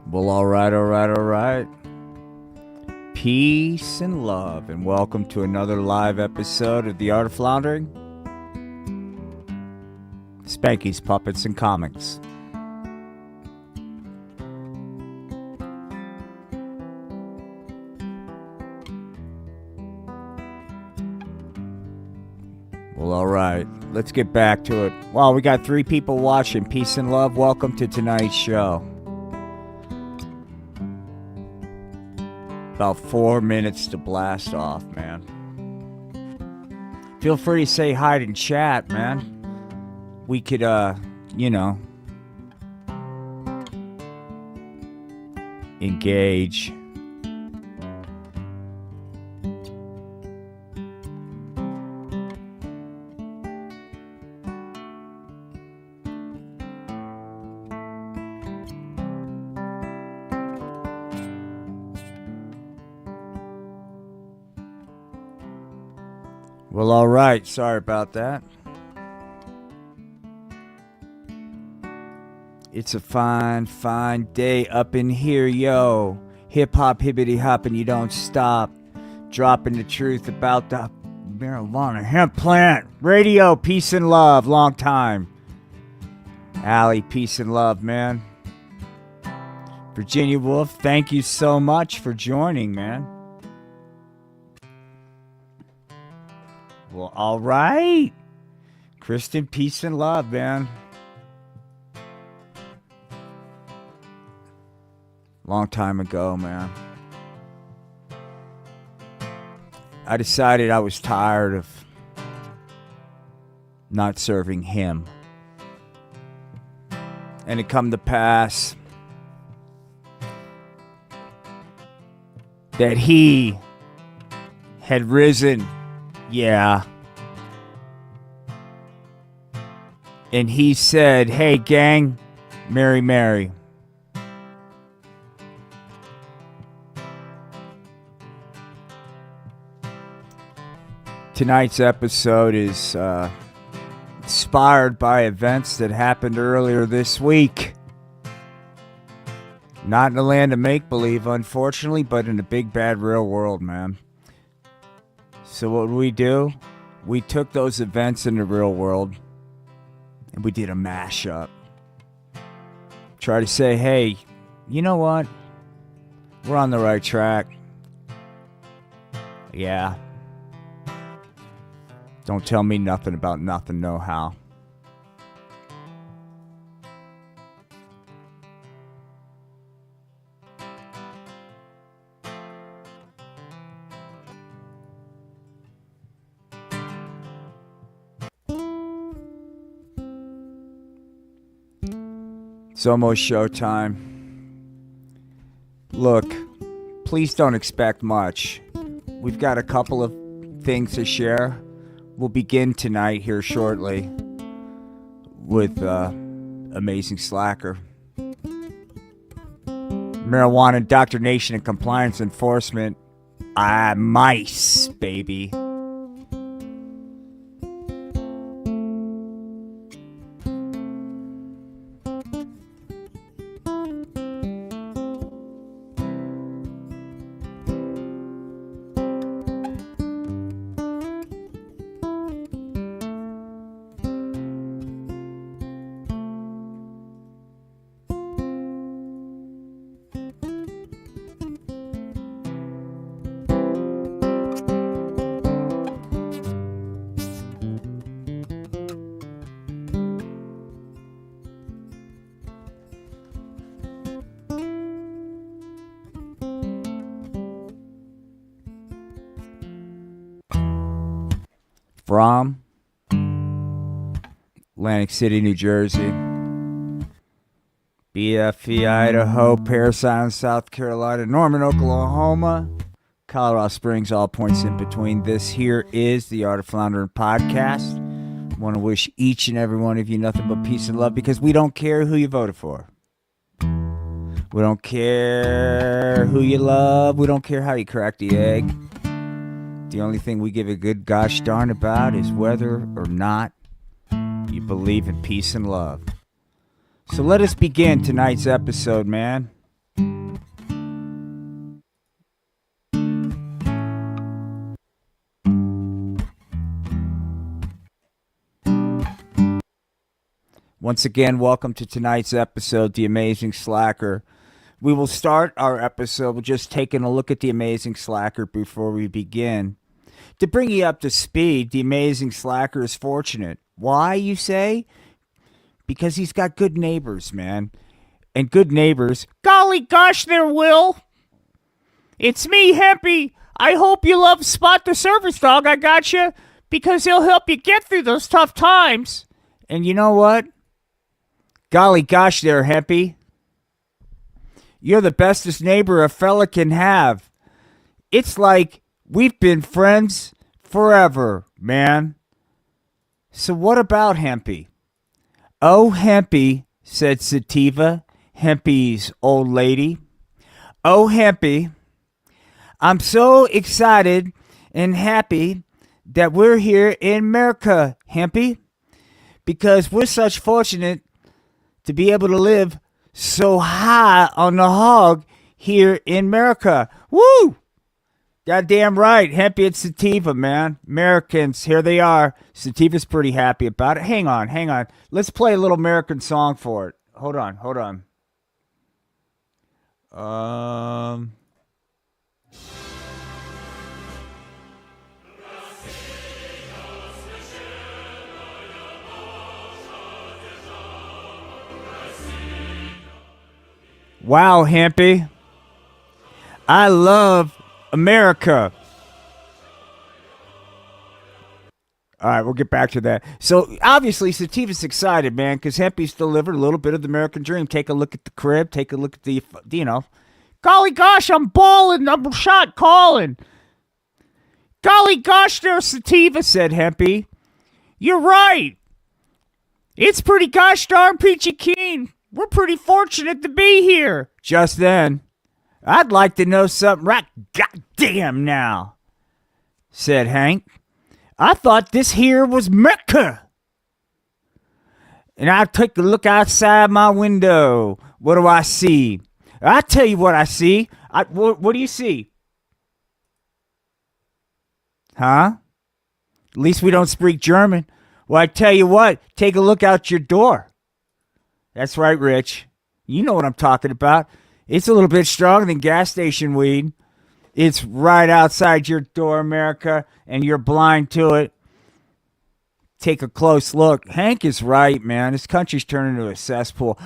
Well, all right. Peace and love, and welcome to another live episode of the Art of Floundering. Spanky's Puppets and Comics. Well, all right. Let's get back to it. Wow, we got 3 people watching. Peace and love. Welcome to tonight's show. About 4 minutes to blast off, man. Feel free to say hi in chat, man. We could, engage. Well, all right. Sorry about that. It's a fine day up in here, yo. Hip-hop, hibbity-hop, and you don't stop. Dropping the truth about the marijuana hemp plant. Radio, peace and love. Long time. Allie, peace and love, man. Virginia Wolf, thank you so much for joining, man. Well, all right. Kristen, peace and love, man. Long time ago, man. I decided I was tired of not serving him. And it come to pass that he had risen. Yeah. And he said, hey, gang, Mary. Tonight's episode is inspired by events that happened earlier this week. Not in the land of make-believe, unfortunately, but in the big, bad, real world, man. So what we do? We took those events in the real world and we did a mashup. Try to say, hey, you know what? We're on the right track. Yeah. Don't tell me nothing about nothing, no how. It's almost showtime. Look, please don't expect much. We've got a couple of things to share. We'll begin tonight here shortly with Amazing Slacker. Marijuana Indoctrination and Compliance Enforcement. M.I.C.E, baby. From Atlantic City, New Jersey, BFE, Idaho, Parris Island, South Carolina, Norman, Oklahoma, Colorado Springs, all points in between. This here is the Art of Floundering Podcast. I want to wish each and every one of you nothing but peace and love because we don't care who you voted for. We don't care who you love. We don't care how you crack the egg. The only thing we give a good gosh darn about is whether or not you believe in peace and love. So let us begin tonight's episode, man. Once again, welcome to tonight's episode, The Amazing Slacker. We will start our episode with just taking a look at The Amazing Slacker before we begin. To bring you up to speed, The Amazing Slacker is fortunate. Why, you say? Because he's got good neighbors, man. And good neighbors, golly gosh there, Will. It's me, Hempy. I hope you love Spot the Service Dog. I got you. Because he'll help you get through those tough times. And you know what? Golly gosh there, Hempy. You're the bestest neighbor a fella can have. It's like we've been friends forever, man. So what about Hempy? Oh, Hempy, said Sativa, Hempy's old lady. Oh, Hempy, I'm so excited and happy that we're here in America, Hempy, because we're such fortunate to be able to live so high on the hog here in America. Woo! Goddamn right. Hempy and Sativa, man. Americans, here they are. Sativa's pretty happy about it. Hang on. Let's play a little American song for it. Hold on. Wow, Hempy. I love America. All right, we'll get back to that. So, obviously, Sativa's excited, man, because Hempy's delivered a little bit of the American dream. Take a look at the crib. Take a look at the, golly gosh, I'm balling. I'm shot calling. Golly gosh there, Sativa, said Hempy. You're right. It's pretty gosh darn peachy keen. We're pretty fortunate to be here. Just then, I'd like to know something right goddamn now, said Hank. I thought this here was Mecca. And I took a look outside my window. What do I see? I tell you what I see. What do you see? Huh? At least we don't speak German. Well, I tell you what. Take a look out your door. That's right, Rich. You know what I'm talking about. It's a little bit stronger than gas station weed. It's right outside your door, America, and you're blind to it. Take a close look. Hank is right, man. This country's turning into a cesspool.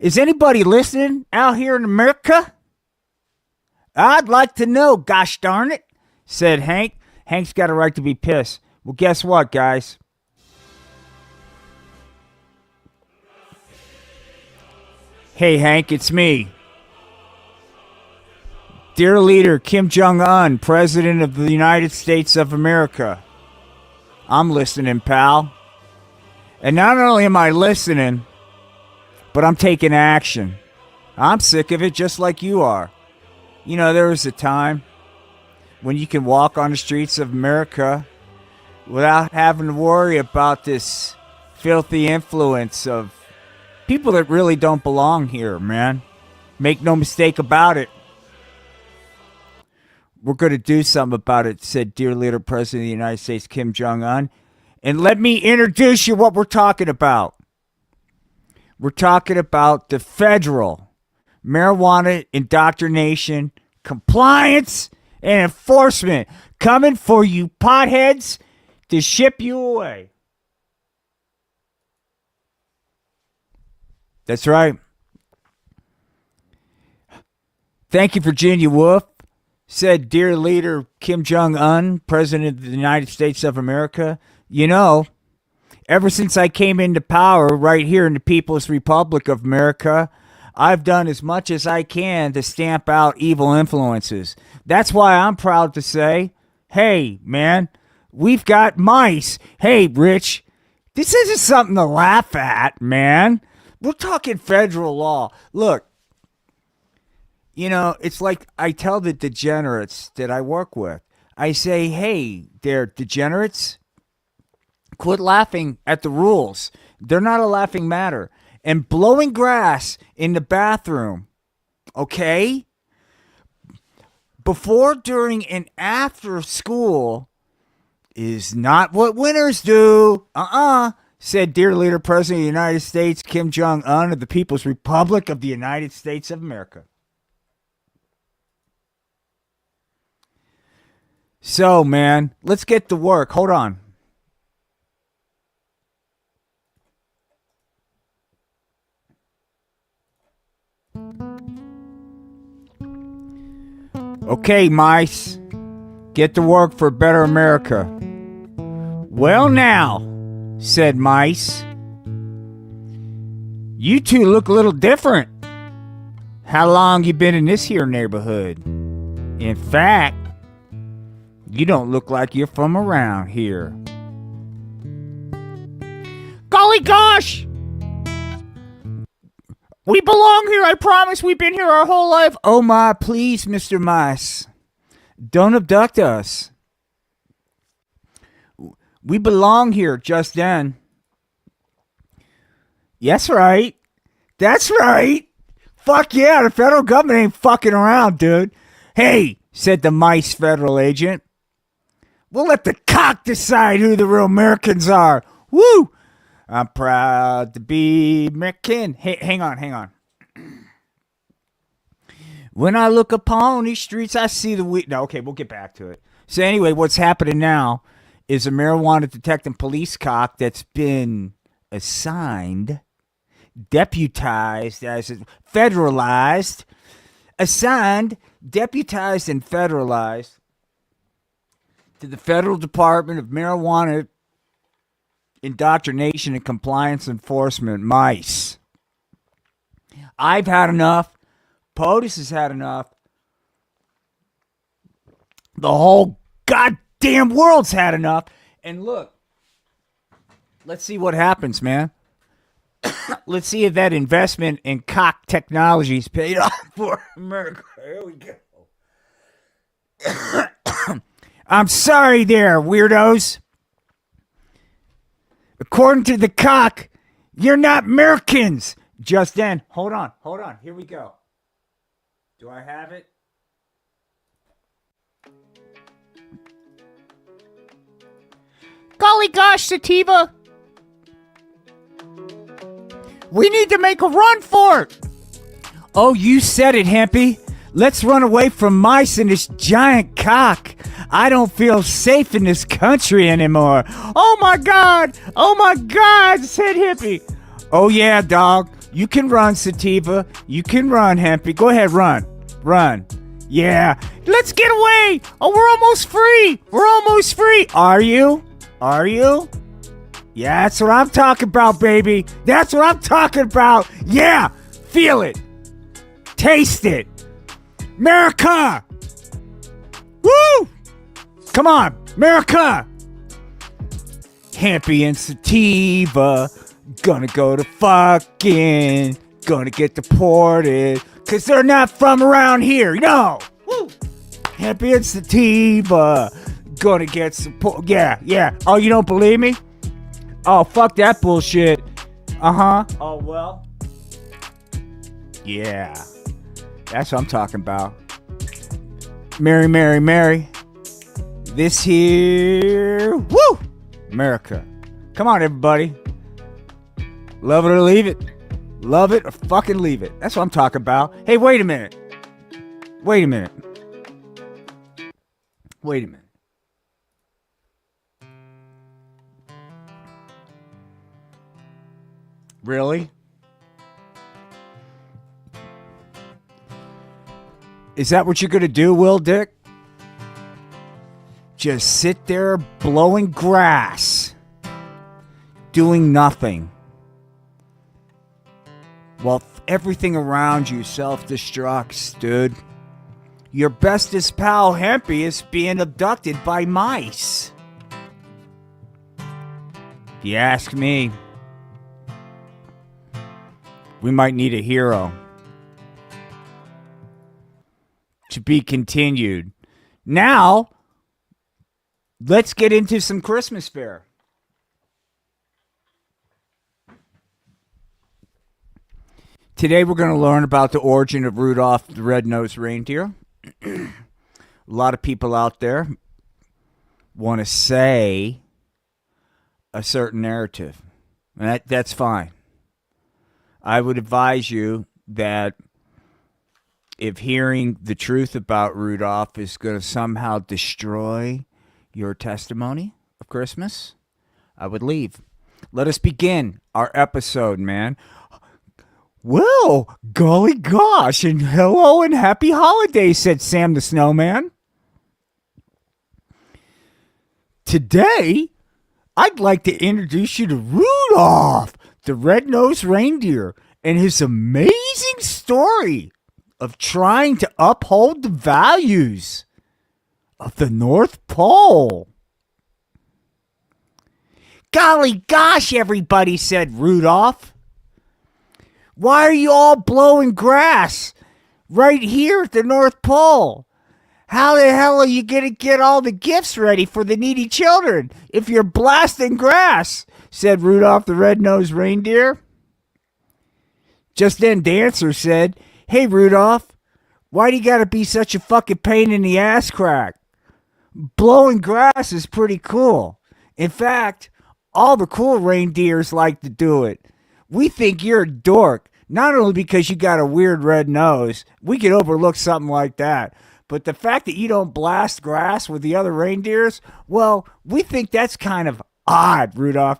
Is anybody listening out here in America? I'd like to know, gosh darn it, said Hank. Hank's got a right to be pissed. Well, guess what, guys? Hey, Hank, it's me. Dear leader Kim Jong-un, President of the United States of America. I'm listening, pal. And not only am I listening, but I'm taking action. I'm sick of it just like you are. You know, there was a time when you can walk on the streets of America without having to worry about this filthy influence of people that really don't belong here, man. Make no mistake about it. We're going to do something about it, said dear leader, President of the United States, Kim Jong-un. And let me introduce you what we're talking about. We're talking about the federal marijuana indoctrination, compliance, and enforcement coming for you potheads to ship you away. That's right. Thank you, Virginia Woolf, said dear leader Kim Jong-un, President of the United States of America. You know, ever since I came into power right here in the People's Republic of America, I've done as much as I can to stamp out evil influences. That's why I'm proud to say, hey, man, we've got M.I.C.E. Hey, Rich, this isn't something to laugh at, man. We're talking federal law. Look, you know, it's like I tell the degenerates that I work with. I say, hey, they're degenerates. Quit laughing at the rules. They're not a laughing matter. And blowing grass in the bathroom, okay? Before, during, and after school is not what winners do. said dear leader, President of the United States, Kim Jong-un of the People's Republic of the United States of America. So, man, let's get to work. Hold on. Okay, M.I.C.E, get to work for a better America. Well, now, said M.I.C.E, you two look a little different. How long you been in this here neighborhood? In fact, you don't look like you're from around here. Golly gosh! We belong here, I promise. We've been here our whole life. Oh my, please, Mr. M.I.C.E, don't abduct us. We belong here just then. Yes, right. That's right. Fuck yeah, the federal government ain't fucking around, dude. Hey, said the M.I.C.E federal agent. We'll let the cock decide who the real Americans are. Woo! I'm proud to be American. Hey, hang on. When I look upon these streets, I see the weed. No, okay, we'll get back to it. So anyway, what's happening now is a marijuana detecting police cock that's been assigned, deputized, federalized, assigned, deputized, and federalized to the Federal Department of Marijuana Indoctrination and Compliance Enforcement, M.I.C.E. I've had enough. POTUS has had enough. The whole goddamn world's had enough. And look, let's see what happens, man. Let's see if that investment in cock technologies paid off for America. Here we go. I'm sorry there, weirdos. According to the cock, you're not Americans. Just then. Hold on. Here we go. Do I have it? Golly gosh, Sativa. We need to make a run for it. Oh, you said it, Hempy. Let's run away from mice and this giant cock. I don't feel safe in this country anymore. Oh my God, said Hippie. Oh yeah, dog. You can run, Sativa. You can run, Hempy. Go ahead, run. Yeah. Let's get away. Oh, we're almost free. Are you? Yeah, that's what I'm talking about, baby. That's what I'm talking about. Yeah. Feel it. Taste it. America. Woo! Come on, America. Hempy and Sativa gonna go to fucking, gonna get deported, cause they're not from around here. No. Woo! Hempy and Sativa gonna get support. Yeah. Oh, you don't believe me? Oh, fuck that bullshit. Oh, well. Yeah. That's what I'm talking about. Mary. This here. Woo! America. Come on, everybody. Love it or leave it. Love it or fucking leave it. That's what I'm talking about. Hey, wait a minute. Really? Is that what you're going to do, Will Dick? Just sit there blowing grass, doing nothing, while everything around you self-destructs, dude. Your bestest pal, Hempy, is being abducted by mice. If you ask me, we might need a hero. To be continued. Now, let's get into some Christmas fare. Today we're going to learn about the origin of Rudolph the Red-Nosed Reindeer. A lot of people out there want to say a certain narrative. That's fine. I would advise you that if hearing the truth about Rudolph is going to somehow destroy your testimony of Christmas, I would leave. Let us begin our episode, man. Well, golly gosh, and hello and happy holidays, said Sam the Snowman. Today, I'd like to introduce you to Rudolph, the red-nosed reindeer, and his amazing story of trying to uphold the values of the North Pole. Golly gosh, everybody, said Rudolph. Why are you all blowing grass right here at the North Pole? How the hell are you going to get all the gifts ready for the needy children if you're blasting grass? Said Rudolph the red-nosed reindeer. Just then Dancer said, hey, Rudolph, why do you got to be such a fucking pain in the ass crack? Blowing grass is pretty cool. In fact, all the cool reindeers like to do it. We think you're a dork, not only because you got a weird red nose. We could overlook something like that. But the fact that you don't blast grass with the other reindeers, well, we think that's kind of odd, Rudolph.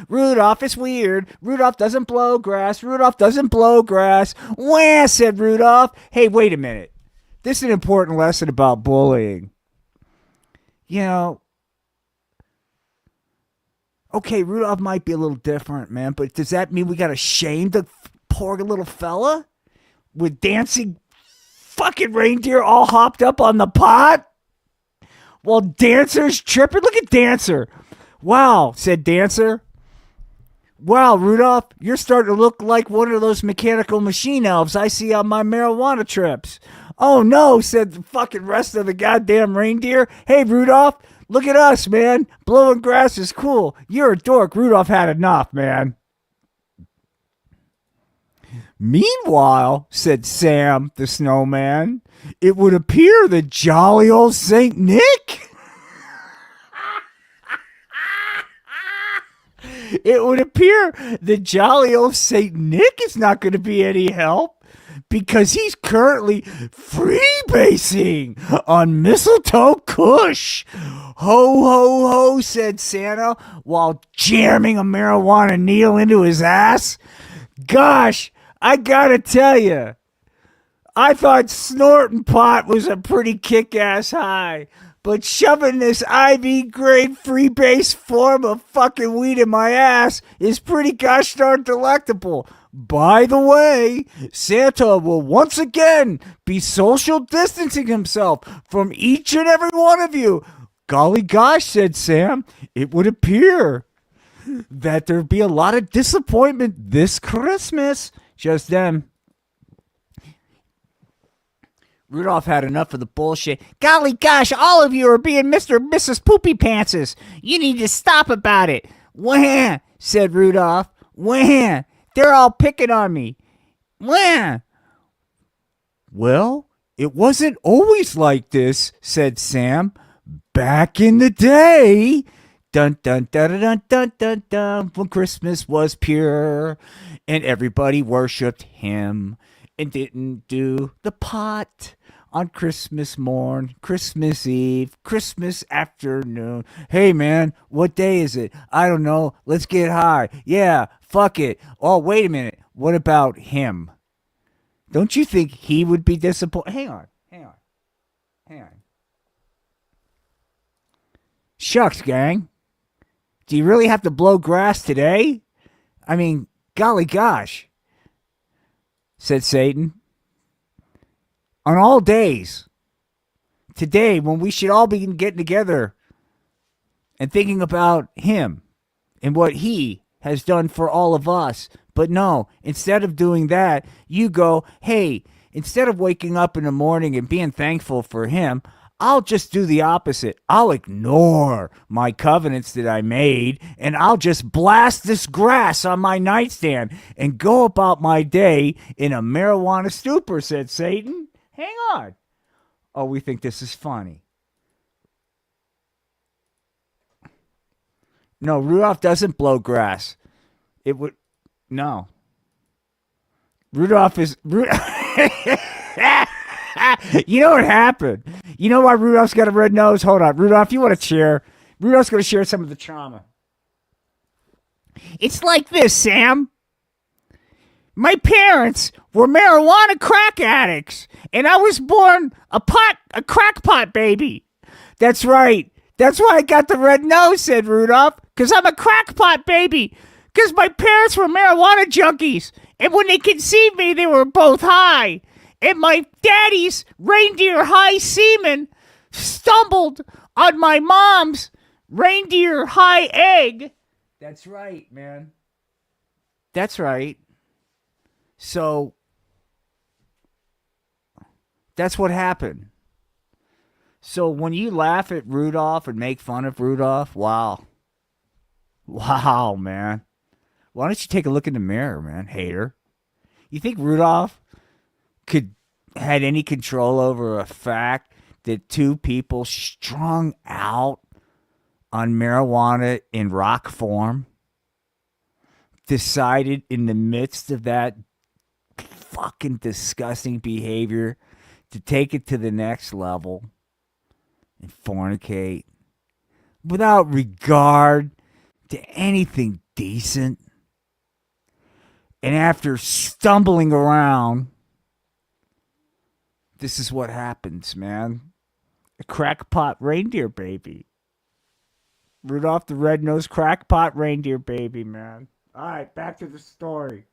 Rudolph, it's weird. Rudolph doesn't blow grass. Rudolph doesn't blow grass. Wah, said Rudolph. Hey, wait a minute. This is an important lesson about bullying. You know, okay, Rudolph might be a little different, man, but does that mean we got to shame the poor little fella with dancing fucking reindeer all hopped up on the pot while Dancer's tripping? Look at Dancer. Wow, said Dancer. Wow, Rudolph, you're starting to look like one of those mechanical machine elves I see on my marijuana trips. Oh no, said the fucking rest of the goddamn reindeer. Hey, Rudolph, look at us, man. Blowing grass is cool. You're a dork. Rudolph had enough, man. Meanwhile, said Sam the Snowman, it would appear that jolly old Saint Nick. It would appear that jolly old Saint Nick is not going to be any help because he's currently freebasing on mistletoe kush. Ho, ho, ho, said Santa while jamming a marijuana needle into his ass. Gosh, I gotta tell you, I thought snorting pot was a pretty kick-ass high, but shoving this IV-grade freebase form of fucking weed in my ass is pretty gosh darn delectable. By the way, Santa will once again be social distancing himself from each and every one of you. Golly gosh, said Sam, it would appear that there'd be a lot of disappointment this Christmas. Just then, Rudolph had enough of the bullshit. Golly gosh, all of you are being Mr. and Mrs. Poopy Pantses. You need to stop about it. Wah, said Rudolph. Wah, they're all picking on me. Wah. Well, it wasn't always like this, said Sam. Back in the day, dun dun dun dun dun dun dun, when Christmas was pure and everybody worshipped him and didn't do the pot on Christmas morn, Christmas Eve, Christmas afternoon. Hey man, what day is it? I don't know. Let's get high. Yeah, fuck it. Oh, wait a minute. What about him? Don't you think he would be disappointed? Hang on. Shucks, gang. Do you really have to blow grass today? I mean, golly gosh, said Satan. On all days, today, when we should all be getting together and thinking about him and what he has done for all of us. But no, instead of doing that, you go, hey, instead of waking up in the morning and being thankful for him, I'll just do the opposite. I'll ignore my covenants that I made, and I'll just blast this grass on my nightstand and go about my day in a marijuana stupor, said Satan. Hang on. Oh, we think this is funny. No, Rudolph doesn't blow grass. It would... No. Rudolph is... You know what happened? You know why Rudolph's got a red nose? Hold on. Rudolph, you want to share? Rudolph's going to share some of the trauma. It's like this, Sam. My parents were marijuana crack addicts, and I was born a crackpot baby. That's right. That's why I got the red nose, said Rudolph, because I'm a crackpot baby. Because my parents were marijuana junkies, and when they conceived me, they were both high. And my daddy's reindeer high semen stumbled on my mom's reindeer high egg. That's right, man. That's right. So, that's what happened. So, when you laugh at Rudolph and make fun of Rudolph, wow. Wow, man. Why don't you take a look in the mirror, man, hater? You think Rudolph had any control over a fact that two people strung out on marijuana in rock form decided in the midst of that fucking disgusting behavior to take it to the next level and fornicate without regard to anything decent? And after stumbling around, this is what happens, man. A crackpot reindeer baby. Rudolph the red-nosed crackpot reindeer baby, man. All right, back to the story.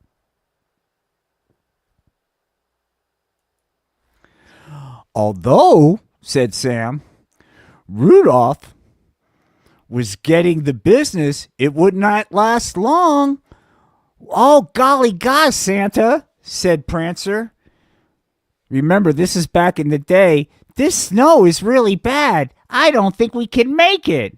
Although, said Sam, Rudolph was getting the business, it would not last long. Oh, golly gosh, Santa, said Prancer. Remember, this is back in the day. This snow is really bad. I don't think we can make it.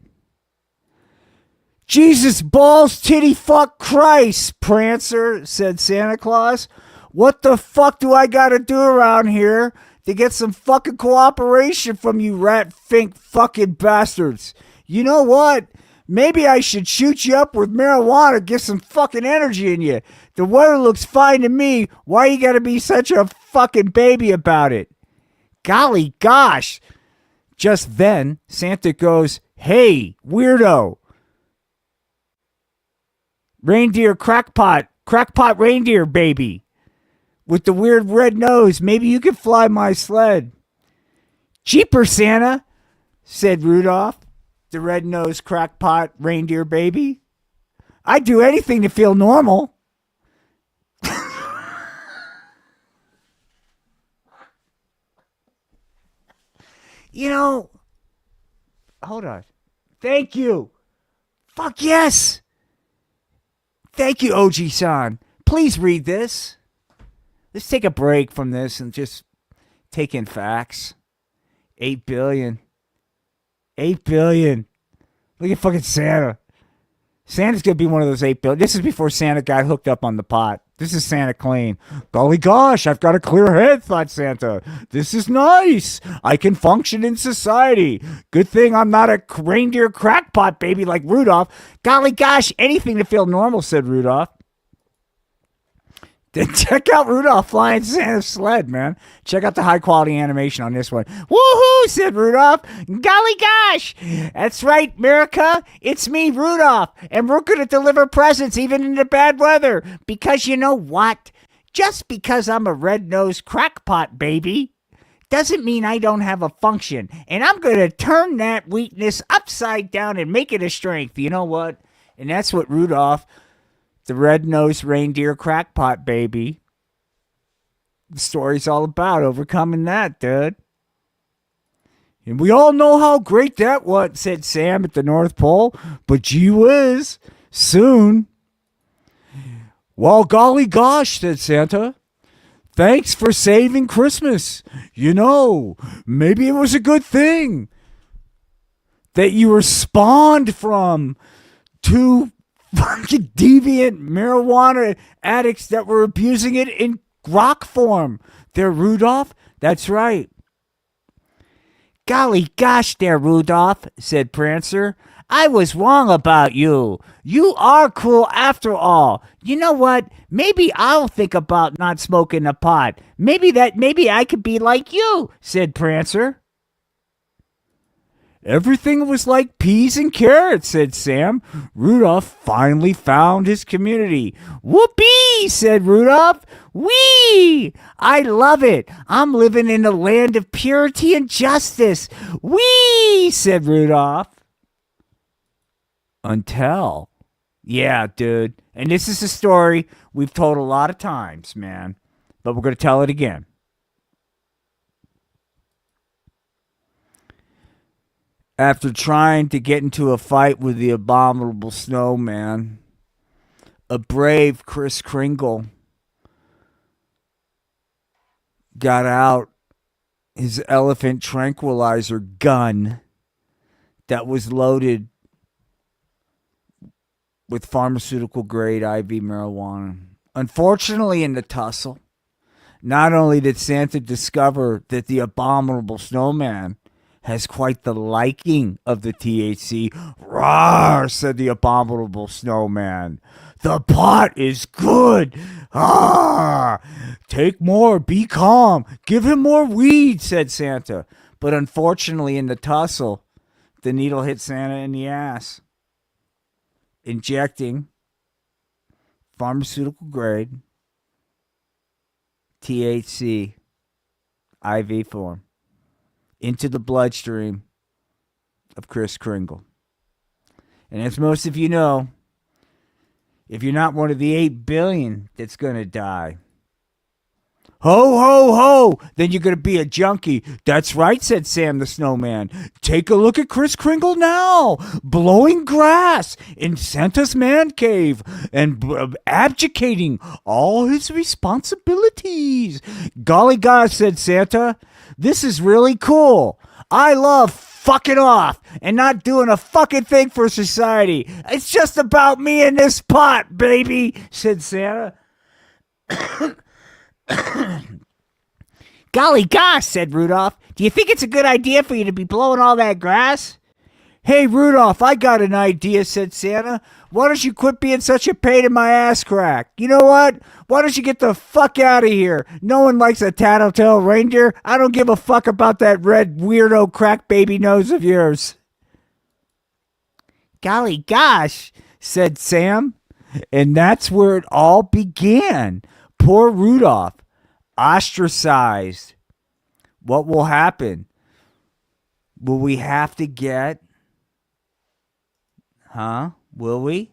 Jesus balls titty fuck Christ, Prancer, said Santa Claus. What the fuck do I gotta do around here to get some fucking cooperation from you rat fink fucking bastards? You know what? Maybe I should shoot you up with marijuana, get some fucking energy in you. The weather looks fine to me. Why you gotta be such a fucking baby about it? Golly gosh. Just then, Santa goes, hey, weirdo. Reindeer crackpot reindeer baby. With the weird red nose, maybe you could fly my sled. Jeepers, Santa, said Rudolph, the red-nosed crackpot reindeer baby. I'd do anything to feel normal. You know, hold on. Thank you. Fuck yes. Thank you, OG-san. Please read this. Let's take a break from this and just take in facts. 8 billion. 8 billion. Look at fucking Santa. Santa's going to be one of those 8 billion. This is before Santa got hooked up on the pot. This is Santa clean. Golly gosh, I've got a clear head, thought Santa. This is nice. I can function in society. Good thing I'm not a reindeer crackpot baby like Rudolph. Golly gosh, anything to feel normal, said Rudolph. Then check out Rudolph flying Santa's sled, man. Check out the high-quality animation on this one. Woohoo, said Rudolph. Golly gosh. That's right, America. It's me, Rudolph. And we're going to deliver presents even in the bad weather. Because you know what? Just because I'm a red-nosed crackpot baby doesn't mean I don't have a function. And I'm going to turn that weakness upside down and make it a strength. You know what? And that's what Rudolph, the red-nosed reindeer crackpot baby, the story's all about overcoming that, dude. And we all know how great that was, said Sam at the North Pole. But gee whiz, soon. Well, golly gosh, said Santa. Thanks for saving Christmas. You know, maybe it was a good thing that you were spawned from two fucking deviant marijuana addicts that were abusing it in rock form. There, Rudolph? That's right. Golly gosh there, Rudolph, said Prancer. I was wrong about you. You are cool after all. You know what? Maybe I'll think about not smoking a pot. Maybe I could be like you, said Prancer. Everything was like peas and carrots, said Sam. Rudolph finally found his community. Whoopee, said Rudolph. Whee! I love it. I'm living in a land of purity and justice. Whee! Said Rudolph. Until. Yeah, dude. And this is a story we've told a lot of times, man. But we're going to tell it again. After trying to get into a fight with the abominable snowman, a brave Kris Kringle got out his elephant tranquilizer gun that was loaded with pharmaceutical grade IV marijuana. Unfortunately, in the tussle, not only did Santa discover that the abominable snowman has quite the liking of the THC. Roar, said the abominable snowman. The pot is good. Ah, take more, be calm. Give him more weed, said Santa. But unfortunately, in the tussle, the needle hit Santa in the ass, injecting pharmaceutical grade THC IV form into the bloodstream of Kris Kringle. And as most of you know, if you're not one of the 8 billion that's going to die, ho, ho, ho, then you're going to be a junkie. That's right, said Sam the Snowman. Take a look at Kris Kringle now, blowing grass in Santa's man cave and abdicating all his responsibilities. Golly gosh, said Santa, this is really cool. I love fucking off and not doing a fucking thing for society. It's just about me and this pot, baby, said Santa. Golly gosh, said Rudolph. Do you think it's a good idea for you to be blowing all that grass? Hey, Rudolph, I got an idea, said Santa. Why don't you quit being such a pain in my ass crack? You know what? Why don't you get the fuck out of here? No one likes a tattletale reindeer. I don't give a fuck about that red weirdo crack baby nose of yours. Golly gosh, said Sam. And that's where it all began. Poor Rudolph, ostracized. What will happen? Will we have to get... Will we?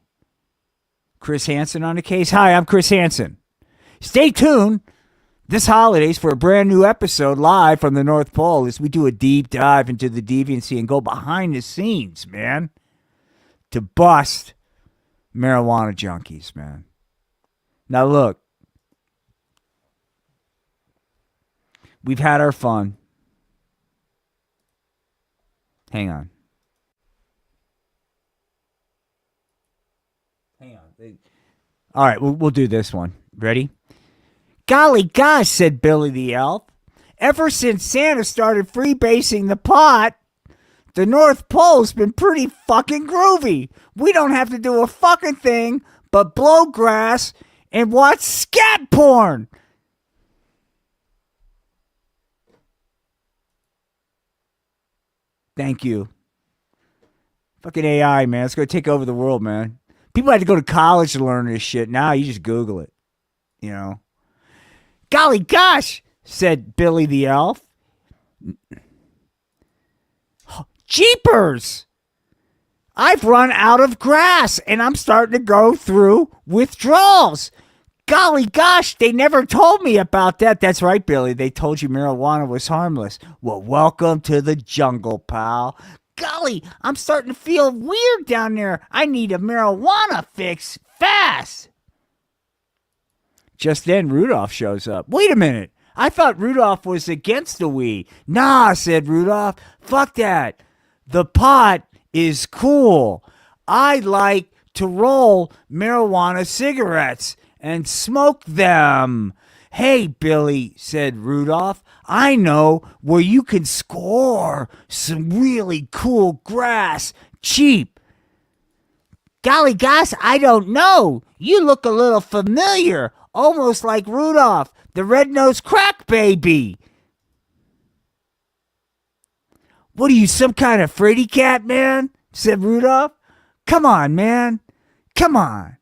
Chris Hansen on the case. Hi, I'm Chris Hansen. Stay tuned this holidays for a brand new episode live from the North Pole as we do a deep dive into the deviancy and go behind the scenes, man, to bust marijuana junkies, man. Now look, we've had our fun. Hang on. All right, we'll do this one. Ready? Golly gosh, said Billy the Elf. Ever since Santa started freebasing the pot, the North Pole's been pretty fucking groovy. We don't have to do a fucking thing but blow grass and watch scat porn. Thank you. Fucking AI, man. It's going to take over the world, man. People had to go to college to learn this shit. Now you just Google it, you know. Golly gosh, said Billy the Elf. Jeepers! I've run out of grass and I'm starting to go through withdrawals. Golly gosh, they never told me about that. That's right, Billy. They told you marijuana was harmless. Well, welcome to the jungle, pal. Golly, I'm starting to feel weird down there. I need a marijuana fix fast. Just then, Rudolph shows up. Wait a minute. I thought Rudolph was against the weed. Nah, said Rudolph. Fuck that. The pot is cool. I like to roll marijuana cigarettes and smoke them. Hey, Billy, said Rudolph. I know where you can score some really cool grass cheap Golly gosh, I don't know. You look a little familiar, almost like Rudolph, the red-nosed crack baby. What are you, some kind of fraidy cat, man? Said Rudolph. Come on, man. Come on.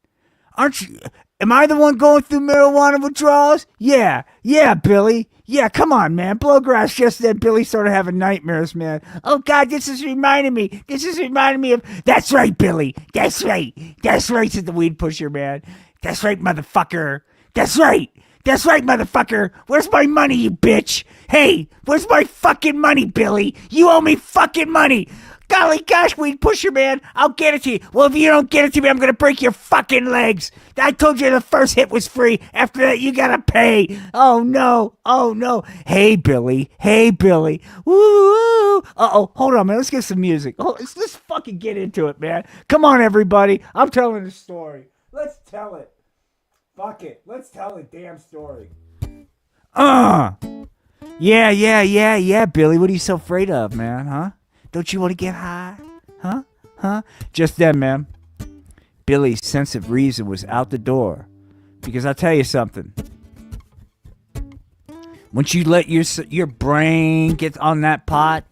Aren't you... Am I the one going through marijuana withdrawals? Yeah, Billy. Yeah, come on, man. Blowgrass just then. Billy started having nightmares, man. Oh, God, this is reminding me. Of... That's right, Billy. That's right, said the weed pusher, man. That's right, motherfucker. That's right, motherfucker. Where's my money, you bitch? Hey, where's my fucking money, Billy? You owe me fucking money. Golly gosh, weed pusher, man. I'll get it to you. Well, if you don't get it to me, I'm going to break your fucking legs. I told you the first hit was free. After that, you got to pay. Oh, no. Hey, Billy. Woo. Uh-oh. Hold on, man. Let's get some music. Oh, let's fucking get into it, man. Come on, everybody. I'm telling the story. Let's tell it. Fuck it. Let's tell the damn story. Yeah, Billy. What are you so afraid of, man, huh? Don't you want to get high? Huh? Just then, man, Billy's sense of reason was out the door. Because I'll tell you something. Once you let your brain get on that pot,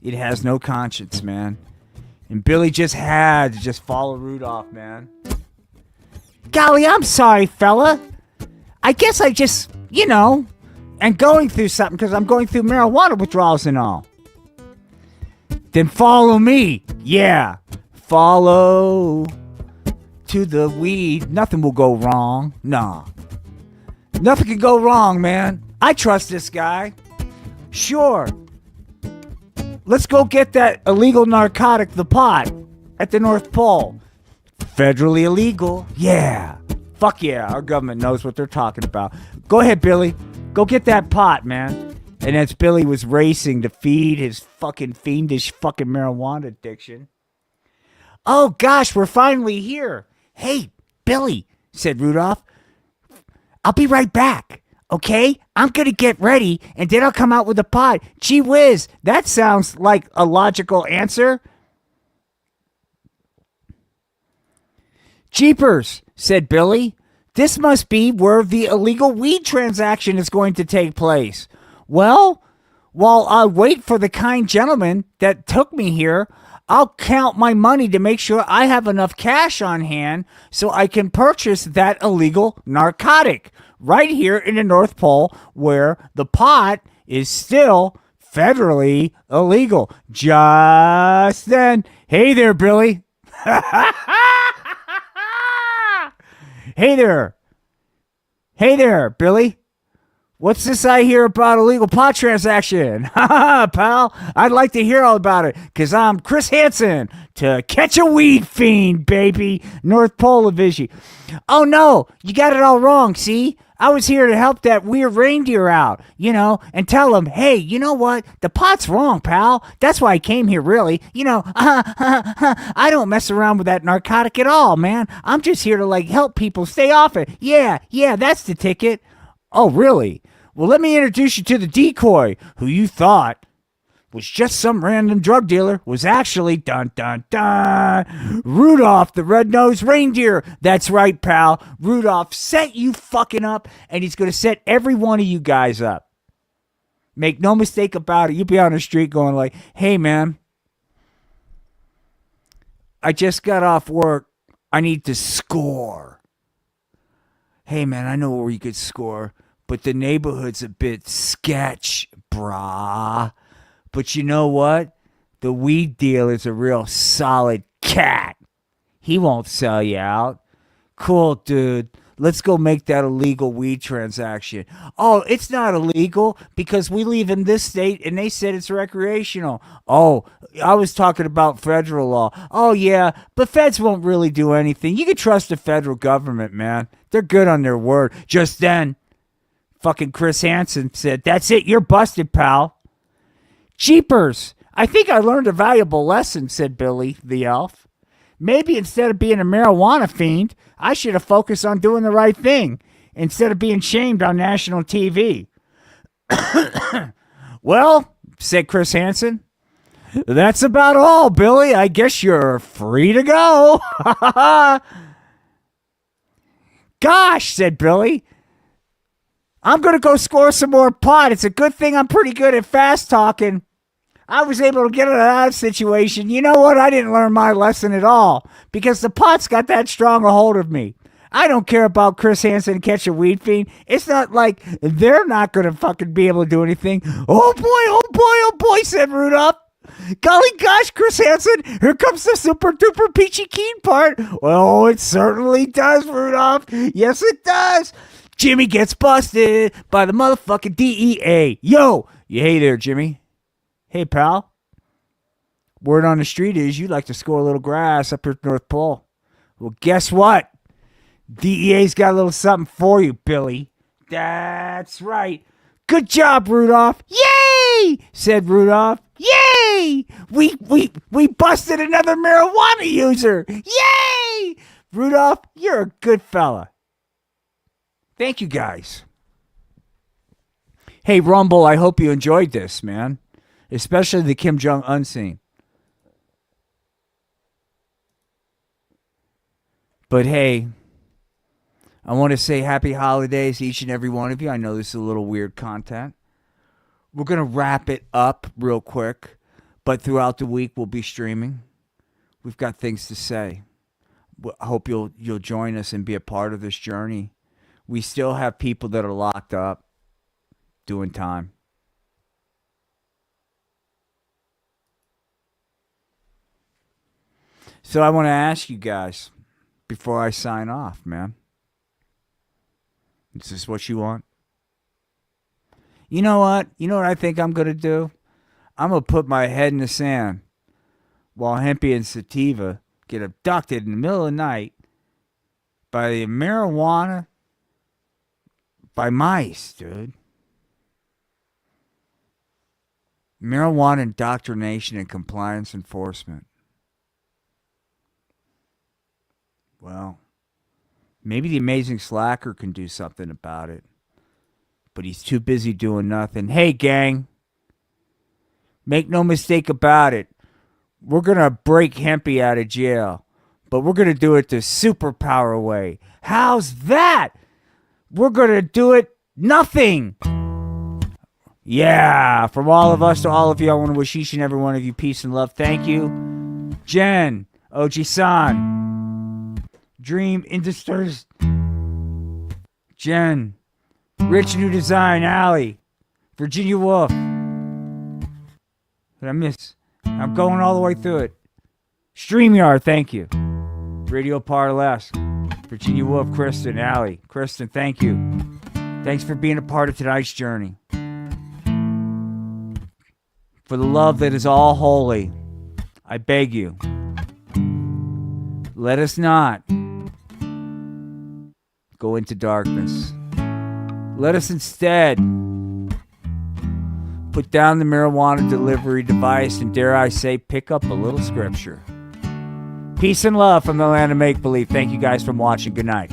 it has no conscience, man. And Billy just had to just follow Rudolph, man. Golly, I'm sorry, fella. I guess I just, am going through something because I'm going through marijuana withdrawals and all. Then follow me. Yeah. Follow to the weed. Nothing will go wrong. Nah. Nothing can go wrong, man. I trust this guy. Sure. Let's go get that illegal narcotic, the pot, at the North Pole. Federally illegal. Yeah. Fuck yeah. Our government knows what they're talking about. Go ahead, Billy. Go get that pot, man. And as Billy was racing to feed his fucking fiendish fucking marijuana addiction. Oh, gosh, we're finally here. Hey, Billy, said Rudolph. I'll be right back, okay? I'm going to get ready, and then I'll come out with a pot. Gee whiz, that sounds like a logical answer. Jeepers, said Billy. This must be where the illegal weed transaction is going to take place. Well, while I wait for the kind gentleman that took me here, I'll count my money to make sure I have enough cash on hand so I can purchase that illegal narcotic right here in the North Pole where the pot is still federally illegal. Just then, hey there, Billy. Hey there, Billy. What's this I hear about illegal pot transaction? Ha pal. I'd like to hear all about it, because I'm Chris Hansen to catch a weed fiend, baby. North Pole Division. Oh, no, you got it all wrong, see? I was here to help that weird reindeer out, and tell him, hey, you know what? The pot's wrong, pal. That's why I came here, really. I don't mess around with that narcotic at all, man. I'm just here to, help people stay off it. Yeah, that's the ticket. Oh, really? Well, let me introduce you to the decoy, who you thought was just some random drug dealer, was actually, dun, dun, dun, Rudolph the red-nosed reindeer. That's right, pal. Rudolph set you fucking up, and he's going to set every one of you guys up. Make no mistake about it. You'll be on the street going like, hey, man, I just got off work. I need to score. Hey, man, I know where you could score, but the neighborhood's a bit sketch, brah. But you know what? The weed dealer's a real solid cat. He won't sell you out. Cool, dude. Let's go make that illegal weed transaction. Oh, it's not illegal because we live in this state and they said it's recreational. Oh, I was talking about federal law. Oh, yeah, but feds won't really do anything. You can trust the federal government, man. They're good on their word. Just then, fucking Chris Hansen said, that's it, you're busted, pal. Jeepers, I think I learned a valuable lesson, said Billy the elf. Maybe instead of being a marijuana fiend, I should have focused on doing the right thing instead of being shamed on national TV. Well, said Chris Hansen, That's about all, Billy. I guess you're free to go. Gosh, said Billy. I'm going to go score some more pot. It's a good thing I'm pretty good at fast talking. I was able to get out of that situation. You know what? I didn't learn my lesson at all because the pot's got that strong a hold of me. I don't care about Chris Hansen catch a weed fiend. It's not like they're not going to fucking be able to do anything. Oh boy, said Rudolph. Golly gosh, Chris Hansen, here comes the super duper peachy keen part. Well, it certainly does, Rudolph. Yes, it does. Jimmy gets busted by the motherfucking DEA. Yo, hey there, Jimmy. Hey, pal. Word on the street is you like to score a little grass up here at North Pole. Well, guess what? DEA's got a little something for you, Billy. That's right. Good job, Rudolph. Yay! Said Rudolph. Yay! We busted another marijuana user. Yay! Rudolph, you're a good fella. Thank you, guys. Hey, Rumble, I hope you enjoyed this, man. Especially the Kim Jong-un scene. But hey, I want to say happy holidays to each and every one of you. I know this is a little weird content. We're going to wrap it up real quick, but throughout the week we'll be streaming. We've got things to say. I hope you'll join us and be a part of this journey. We still have people that are locked up doing time. So I want to ask you guys before I sign off, man. Is this what you want? You know what? You know what I think I'm going to do? I'm going to put my head in the sand while Hempy and Sativa get abducted in the middle of the night by the marijuana, by mice, dude. Marijuana indoctrination and compliance enforcement. Well, maybe the amazing slacker can do something about it. But he's too busy doing nothing. Hey, gang. Make no mistake about it. We're going to break Hempy out of jail. But we're going to do it the superpower way. How's that? We're going to do it nothing. Yeah. From all of us to all of you, I want to wish each and every one of you peace and love. Thank you. Jen. Oji-san. Dream Industries. Jen. Rich New Design, Allie, Virginia Wolf. Did I miss? I'm going all the way through it. StreamYard, thank you. Radio Parlesque, Virginia Wolf, Kristen, Allie. Kristen, thank you. Thanks for being a part of tonight's journey. For the love that is all holy, I beg you, let us not go into darkness. Let us instead put down the marijuana delivery device and, dare I say, pick up a little scripture. Peace and love from the land of make-believe. Thank you guys for watching. Good night.